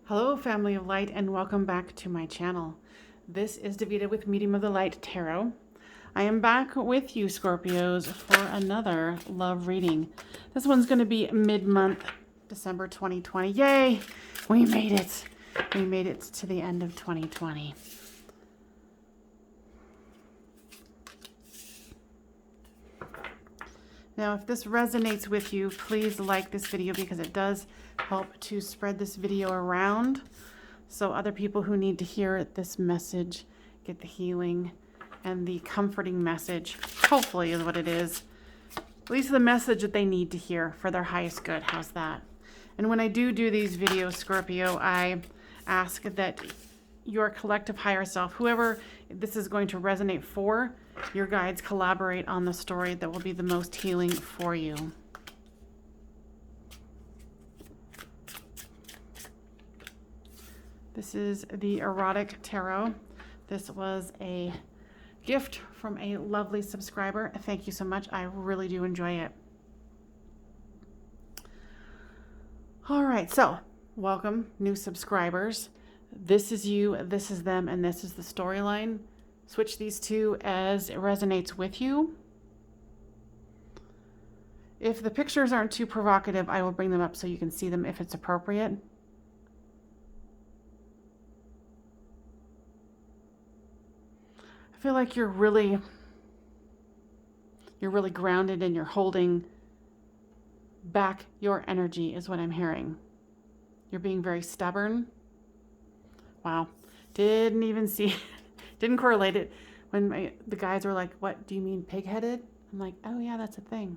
Hello, family of light, and welcome back to my channel. This is Davida with Medium of the Light Tarot. I am back with you, Scorpios, for another love reading. This one's going to be mid-month, December 2020. Yay! We made it. We made it to the end of 2020. Now, if this resonates with you, please like this video because it does help to spread this video around so other people who need to hear this message get the healing and the comforting message, hopefully is what it is. At least the message that they need to hear for their highest good. How's that? And when I do these videos, Scorpio, I ask that your collective higher self, whoever this is going to resonate for, your guides collaborate on the story that will be the most healing for you. This is the Erotic Tarot. This was a gift from a lovely subscriber. Thank you so much. I really do enjoy it. All right, so welcome, new subscribers. This is you, this is them, and this is the storyline. Switch these two as it resonates with you. If the pictures aren't too provocative, I will bring them up so you can see them if it's appropriate. I feel like you're really grounded and you're holding back your energy is what I'm hearing. You're being very stubborn. Wow. Didn't even see, didn't correlate it when the guys were like, what do you mean pig-headed? I'm like, oh yeah, that's a thing.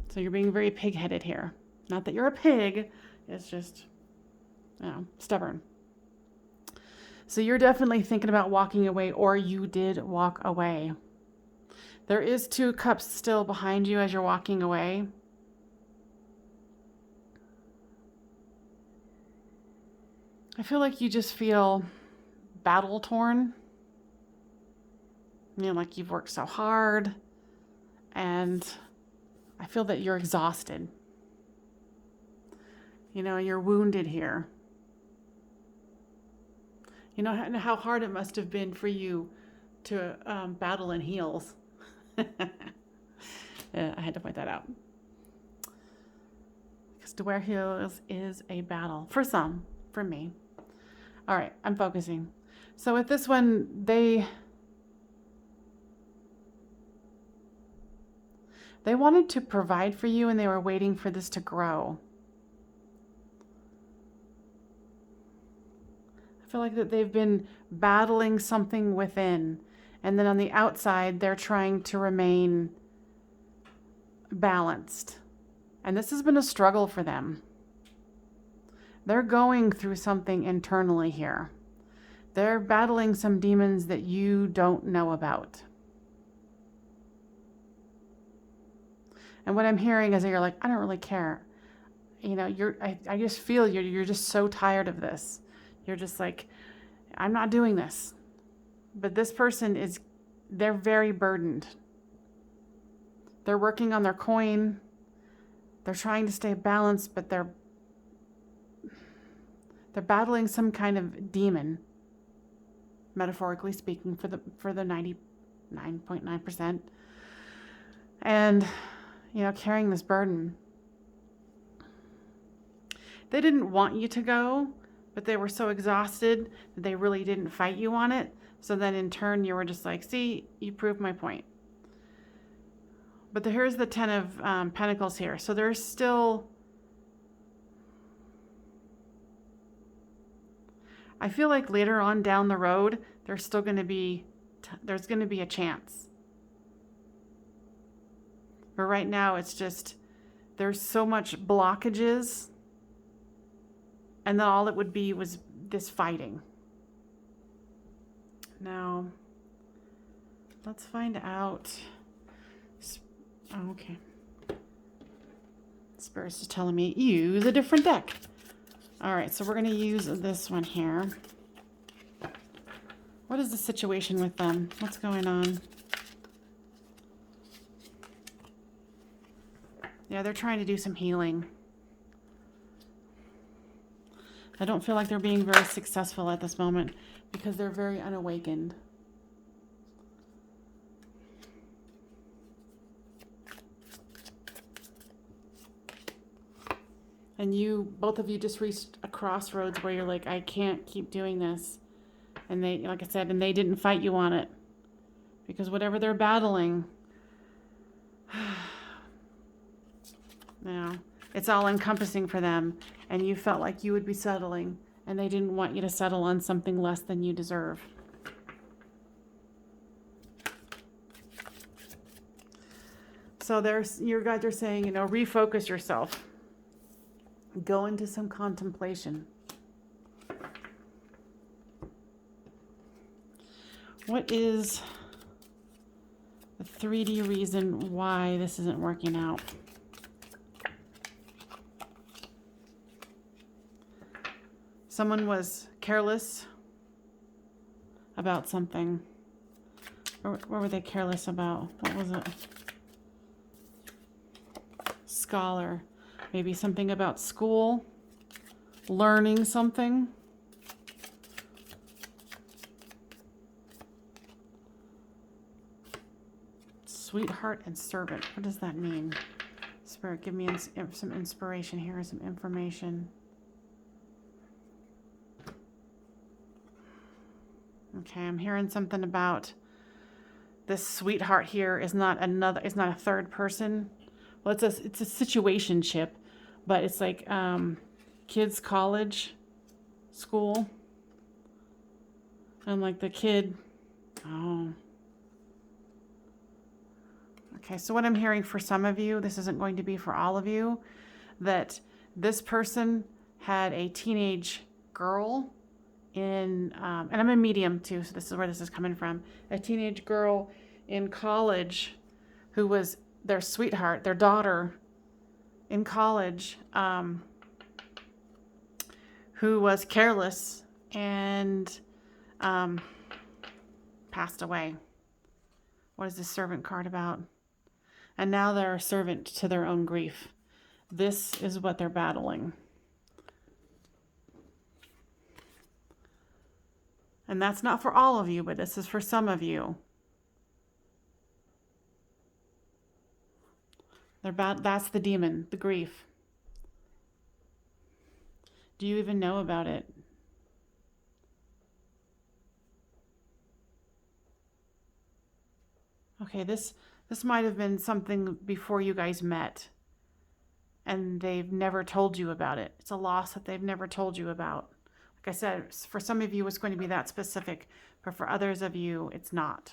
So you're being very pig-headed here. Not that you're a pig, it's just, you know, stubborn. So you're definitely thinking about walking away, or you did walk away. There is 2 cups still behind you as you're walking away. I feel like you just feel battle torn. You know, like you've worked so hard, and I feel that you're exhausted. You know, you're wounded here. You know how hard it must have been for you to battle in heels. I had to point that out. Because to wear heels is a battle. For some, for me. All right, I'm focusing. So with this one, they wanted to provide for you and they were waiting for this to grow. I feel like that they've been battling something within, and then on the outside they're trying to remain balanced, and this has been a struggle for them. They're going through something internally here. They're battling some demons that you don't know about. And what I'm hearing is that you're like, I don't really care. You know, I just feel you're just so tired of this. You're just like, I'm not doing this. But this person they're very burdened. They're working on their coin. They're trying to stay balanced, but they're battling some kind of demon, metaphorically speaking, for the 99.9%. And, you know, carrying this burden. They didn't want you to go, but they were so exhausted that they really didn't fight you on it. So then in turn, you were just like, see, you proved my point. But here's the 10 of Pentacles here. So there's still, I feel like later on down the road, there's going to be a chance. But right now, it's just, there's so much blockages. And then all it would be was this fighting. Now, let's find out. Oh, okay. Spirit's just telling me, use a different deck. All right, so we're going to use this one here. What is the situation with them? What's going on? Yeah, they're trying to do some healing. I don't feel like they're being very successful at this moment because they're very unawakened. And you, both of you just reached a crossroads where you're like, I can't keep doing this. And they, like I said, and they didn't fight you on it. Because whatever they're battling, now it's all encompassing for them. And you felt like you would be settling. And they didn't want you to settle on something less than you deserve. So your guides are saying, refocus yourself. Go into some contemplation. What is the 3D reason why this isn't working out? Someone was careless about something. What were they careless about? What was it? Scholar. Maybe something about school, learning something. Sweetheart and servant. What does that mean? Spirit, give me some inspiration here, some information. Okay, I'm hearing something about this sweetheart here is not a third person. Well, it's a situationship, but it's like kids' college, school, and like the kid. Oh. Okay, so what I'm hearing for some of you, this isn't going to be for all of you, that this person had a teenage girl and I'm a medium too, so this is where this is coming from. A teenage girl in college who was their sweetheart, their daughter in college, who was careless and passed away. What is this servant card about? And now they're a servant to their own grief. This is what they're battling. And that's not for all of you, but this is for some of you. That's the demon, the grief. Do you even know about it? Okay, this might have been something before you guys met. And they've never told you about it. It's a loss that they've never told you about. Like I said, for some of you, it's going to be that specific, but for others of you, it's not.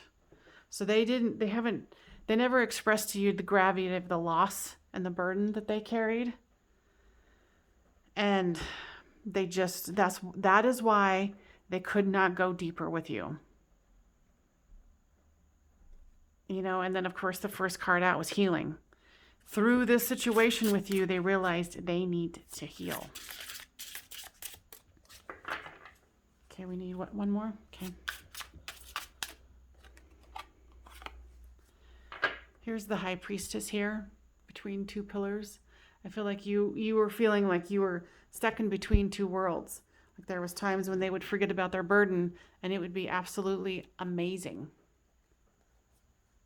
So they never expressed to you the gravity of the loss and the burden that they carried. And that is why they could not go deeper with you. And then of course the first card out was healing. Through this situation with you, they realized they need to heal. Okay, we need one more? Okay. Here's the High Priestess here, between two pillars. I feel like you were feeling like you were stuck in between two worlds. Like there was times when they would forget about their burden and it would be absolutely amazing.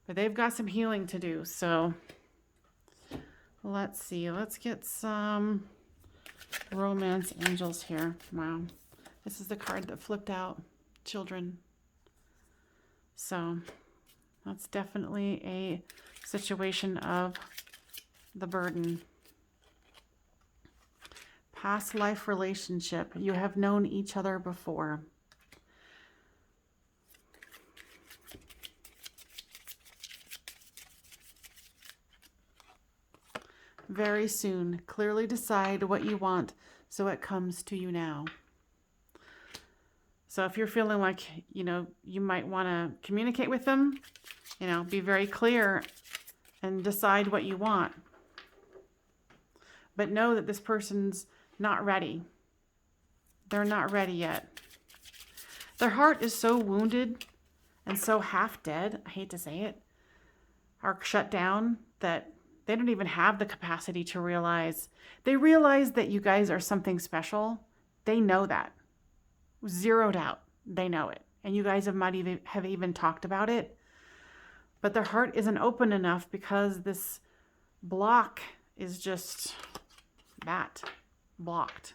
But they've got some healing to do, so let's see. Let's get some romance angels here. Wow. This is the card that flipped out, children. So that's definitely a situation of the burden. Past life relationship. You have known each other before. Very soon. Clearly decide what you want so it comes to you now. So if you're feeling like, you might want to communicate with them, be very clear and decide what you want. But know that this person's not ready. They're not ready yet. Their heart is so wounded and so half dead, I hate to say it, or shut down, that they don't even have the capacity to realize. They realize that you guys are something special They know that. Zero doubt. They know it. And you guys might even have even talked about it. But their heart isn't open enough because this block is just that, blocked.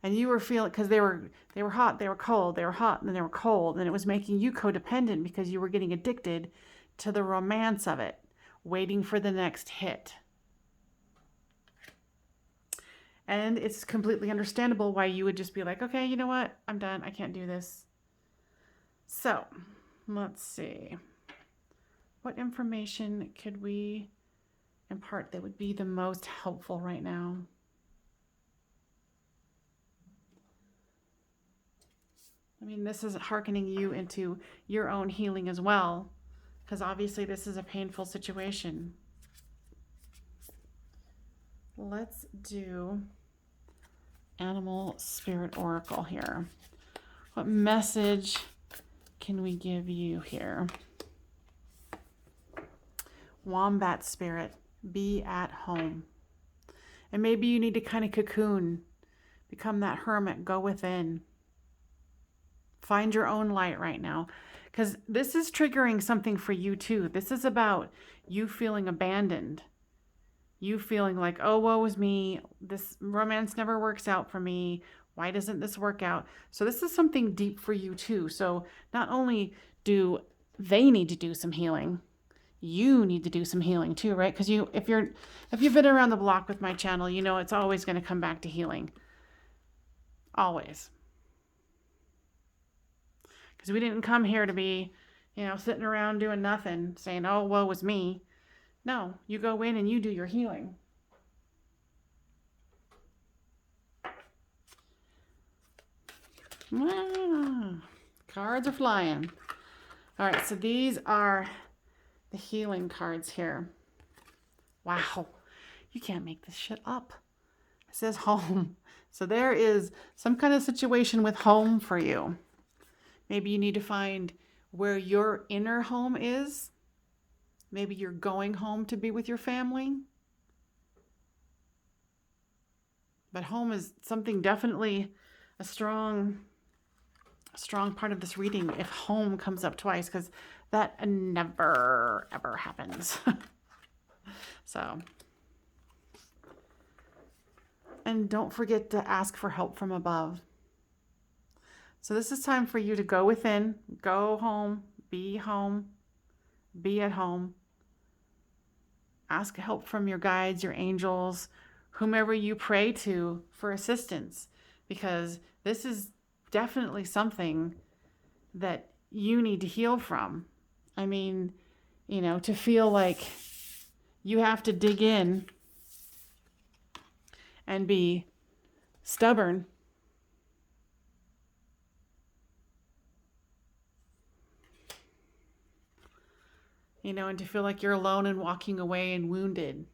And you were feeling, because they were hot, they were cold, they were hot, and then they were cold, and it was making you codependent because you were getting addicted to the romance of it, waiting for the next hit. And it's completely understandable why you would just be like, okay, you know what? I'm done. I can't do this. So, let's see. What information could we impart that would be the most helpful right now? I mean, this is hearkening you into your own healing as well, because obviously this is a painful situation. Let's do Animal Spirit Oracle here. What message can we give you here? Wombat Spirit, be at home. And maybe you need to kind of cocoon, become that hermit, go within. Find your own light right now, because this is triggering something for you too. This is about you feeling abandoned. You feeling like, oh, woe is me. This romance never works out for me. Why doesn't this work out? So this is something deep for you too. So not only do they need to do some healing, you need to do some healing too, right? Because if you've been around the block with my channel, you know it's always going to come back to healing. Always. Because we didn't come here to be, sitting around doing nothing, saying, oh, woe is me. No, you go in and you do your healing. Cards are flying. All right, so these are the healing cards here. Wow, you can't make this shit up. It says home. So there is some kind of situation with home for you. Maybe you need to find where your inner home is. Maybe you're going home to be with your family. But home is something, definitely a strong part of this reading if home comes up twice, because that never, ever happens. So, and don't forget to ask for help from above. So this is time for you to go within, go home, be at home. Ask help from your guides, your angels, whomever you pray to for assistance, because this is definitely something that you need to heal from. I mean, to feel like you have to dig in and be stubborn. And to feel like you're alone and walking away and wounded.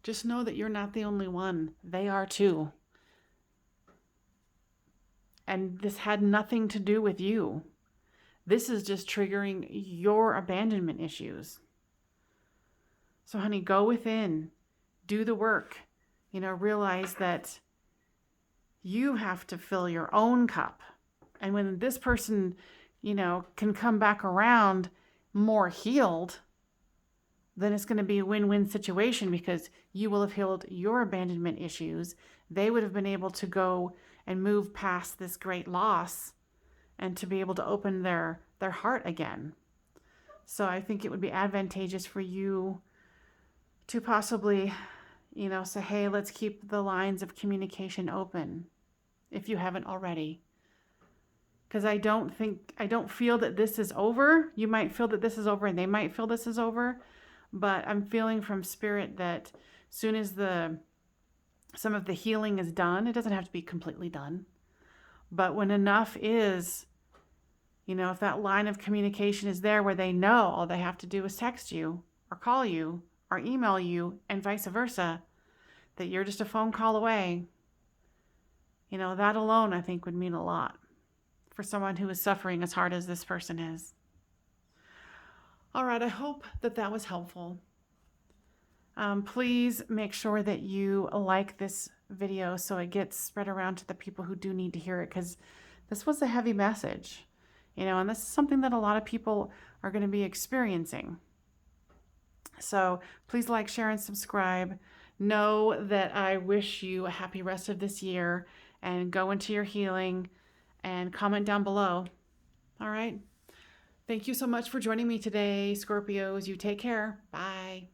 Just know that you're not the only one. They are too. And this had nothing to do with you. This is just triggering your abandonment issues. So honey, go within, do the work, realize that you have to fill your own cup. And when this person, can come back around more healed, then it's going to be a win-win situation, because you will have healed your abandonment issues. They would have been able to go and move past this great loss and to be able to open their heart again. So I think it would be advantageous for you to possibly, say, hey, let's keep the lines of communication open if you haven't already. Because I don't feel that this is over. You might feel that this is over and they might feel this is over. But I'm feeling from Spirit that soon as some of the healing is done, it doesn't have to be completely done. But when enough is, if that line of communication is there where they know all they have to do is text you or call you or email you and vice versa, that you're just a phone call away, that alone I think would mean a lot for someone who is suffering as hard as this person is. All right, I hope that was helpful. Please make sure that you like this video so it gets spread around to the people who do need to hear it, because this was a heavy message, you know, and this is something that a lot of people are going to be experiencing. So please like, share, and subscribe. Know that I wish you a happy rest of this year, and go into your healing, and comment down below. All right. Thank you so much for joining me today, Scorpios. You take care. Bye.